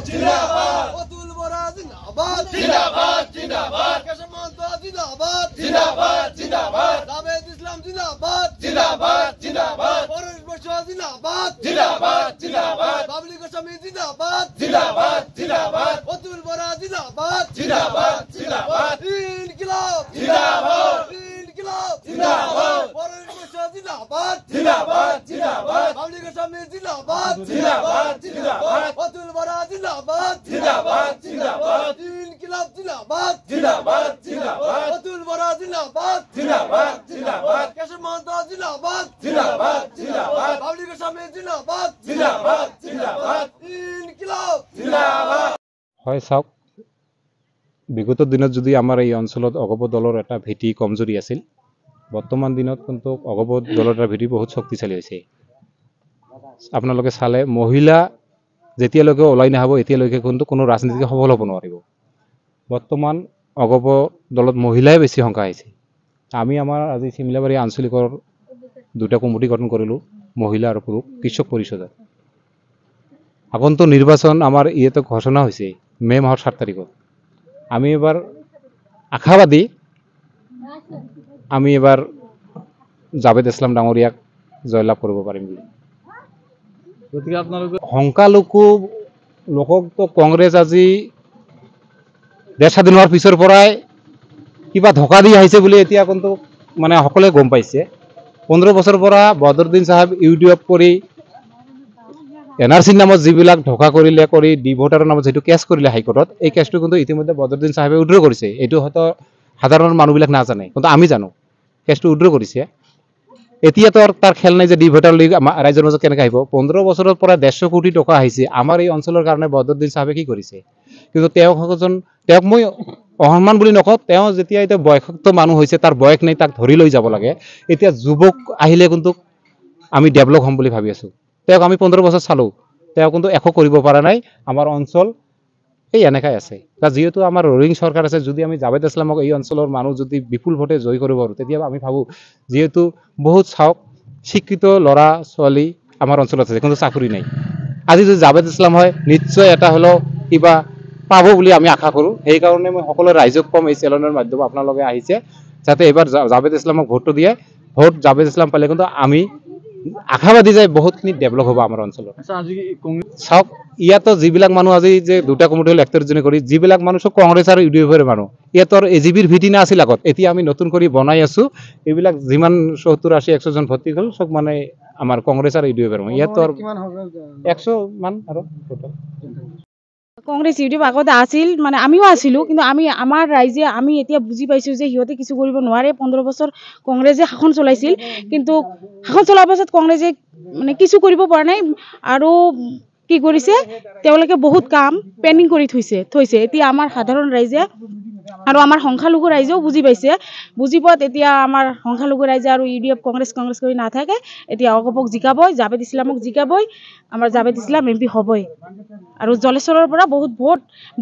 जिंदाबाद अतुल बोरा जिंदाबाद जिंदाबाद जिंदाबाद केशवमंत जिंदाबाद जिंदाबाद जिंदाबाद जावेद इस्लाम जिंदाबाद जिंदाबाद जिंदाबाद परेश बसुआ जिंदाबाद जिंदाबाद जिंदाबाद बाबली गोस्वामी जिंदाबाद जिंदाबाद जिंदाबाद अतुल बोरा जिंदाबाद जिंदाबाद जिंदाबाद इनकलाब जिंदाबाद इनकलाब जिंदाबाद परेश बसुआ जिंदाबाद जिंदाबाद जिंदाबाद बाबली गोस्वामी जिंदाबाद जिंदाबाद जिंदाबाद अतुल बोरा जिंदाबाद जिंदाबाद जिंदाबाद इनकलाब जिंदाबाद जिंदाबाद जिंदाबाद अतुल बोरा जिंदाबाद जिंदाबाद जिंदाबाद केशवमंत जिंदाबाद जिंदाबाद जिंदाबाद बाबली गोस्वामी जिंदाबाद जिंदाबाद जिंदाबाद इनकलाब जिंदाबाद হয় চাওক বিগত দিনত যদি আমাৰ এই অঞ্চলত অগপ দলৰ এটা ভেটি কমজোৰি আছিল বৰ্তমান দিনত কিন্তু অগপ দলৰ এটা ভেটি বহুত শক্তিশালী হৈছে আপোনালোকে চালে মহিলা যেতিয়ালৈকে ওলাই নাহিব এতিয়ালৈকে কিন্তু কোনো ৰাজনীতিক সফল হ'ব নোৱাৰিব বৰ্তমান অগপ দলত মহিলাই বেছি সংখ্যা আছে আমি আমাৰ আজি চিমলাবাৰী আঞ্চলিকৰ দুটা কমিটি গঠন কৰিলোঁ মহিলা আৰু পুৰুষ কৃষক পৰিষদত আগন্তুক নিৰ্বাচন আমাৰ ইয়াতে ঘোষণা হৈছে মে মাহৰ 7 তাৰিখত আমি এবাৰ আশাবাদী আমি এবাৰ জাভেদ ইছলাম ডাঙৰীয়াক জয়লাভ কৰিব পাৰিম বুলি গতিকে আপোনালোকে সংখ্যালঘু লোকক তো কংগ্ৰেছ আজি দেশ স্বাধীন হোৱাৰ পিছৰ পৰাই কিবা ধোকা দি আহিছে বুলি এতিয়া কিন্তু মানে সকলোৱে গম পাইছে 15 বছৰৰ পৰা বদৰুদ্দিন সাহেব ইউটিউব কৰি এনআৰসিৰ নামত যিবিলাক ধোকা কৰিলে কৰি ডি ভোটাৰৰ নামত যেটো কেছ কৰিলে হাইকোৰ্টত এই কেছটো কিন্তু ইতিমধ্যে বদৰুদ্দিন সাহেবে উইথড্ৰ কৰিছে এইটো হয়তো সাধাৰণ মানুহবিলাক নাজানে কিন্তু আমি জানো কেছটো উইথড্ৰ কৰিছে এতিয়া তো তাৰ খেল নাই যে ডি ভোটাৰ লিগ ৰাইজৰ মাজত কেনেকৈ আহিব 15 বছৰৰ পৰা 150 কোটি টকা আহিছে আমাৰ এই অঞ্চলৰ কাৰণে বদৰুদ্দিন সাহেবে কি কৰিছে কিন্তু তেওঁক মই অসন্মান বুলি নকওঁ তেওঁ যেতিয়া এটা বয়সস্থ মানুহ হৈছে তাৰ বয়স নাই তাক ধৰি লৈ যাব লাগে এতিয়া যুৱক আহিলে কিন্তু আমি ডেভেলপ হ'ম বুলি ভাবি আছো তেওঁক আমি 15 বছৰ চালো তেওঁ কিন্তু একো কৰিব পৰা নাই আমাৰ অঞ্চল এই এনেকাই আছে তা যেহেতু আমাৰ ৰোলিং সৰকাৰ আছে যদি আমি জাভেদ ইছলামক এই অঞ্চলৰ মানুহ যদি বিপুল ভোটে জয় কৰিব পাৰো তেতিয়া আমি ভাবো যেহেতু বহুত চাওক শিক্ষিত লৰা ছোৱালী আমাৰ অঞ্চলত আছে কিন্তু চাকৰি নাই আজি যদি জাভেদ ইছলাম হয় নিশ্চয় এটা হলো কিবা পাব বুলি আমি আশা কৰো এই কাৰণে মই সকলো ৰাইজক কম এই চেলনৰ মাধ্যমে আপোনালোকে আহিছে যাতে এবাৰ জাভেদ ইছলামক ভোট দিয়ে ভোট জাভেদ ইছলাম পালে কিন্তু আমি আশাবাদী যে বহুতখিনি ডেভেলপ হ'ব আমাৰ অঞ্চলত চাওক ইয়াতো যিবিলাক মানুহ আজি যে দুটা কমিটি হল একতৰজনী কৰি যিবিলাক মানুহ সব কংগ্ৰেছ আৰু ইউডিএফৰ মানুহ ইয়াতৰ এজিবিৰ ভিটি না আছিল আগত এতিয়া আমি নতুন কৰি বনাই আছো এইবিলাক যিমান 70 80 100 জন ভৰ্তি হ'ল সব মানে আমাৰ কংগ্ৰেছ আৰু ইউডিএফৰ মানুহ ইয়াতৰ 100 মান আৰু টোটাল কংগ্ৰেছ ইউটিউব আগতে আছিল মানে আমিও আছিলো কিন্তু আমি আমাৰ ৰাইজে আমি এতিয়া বুজি পাইছো যে হিয়তে কিছু কৰিব নোৱাৰে 15 বছৰ কংগ্ৰেছে শাসন চলাইছিল কিন্তু শাসন চলাৰ পাছত কংগ্ৰেছে মানে কিছু কৰিব পৰা নাই আৰু কি কৰিছে তেওঁলোকে বহুত কাম পেন্ডিং কৰি থৈছে এতিয়া আমাৰ সাধাৰণ ৰাইজে আৰু আমাৰ সংখ্যালঘু ৰাইজেও বুজি পাইছে বুজি পোৱাত এতিয়া আমাৰ সংখ্যালঘু ৰাইজে আৰু ইউডিএফ কংগ্ৰেছ কৰি নাথাকে এতিয়া অগপক জিকাবই জাভেদ ইছলামক জিকাবই আমাৰ জাভেদ ইছলাম এমপি হ'বই আৰু জলেশ্বৰৰ পৰা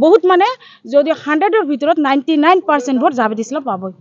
বহুত মানে যদি 100ৰ ভিতৰত 99% ভোট জাভেদ ইছলাম পাবই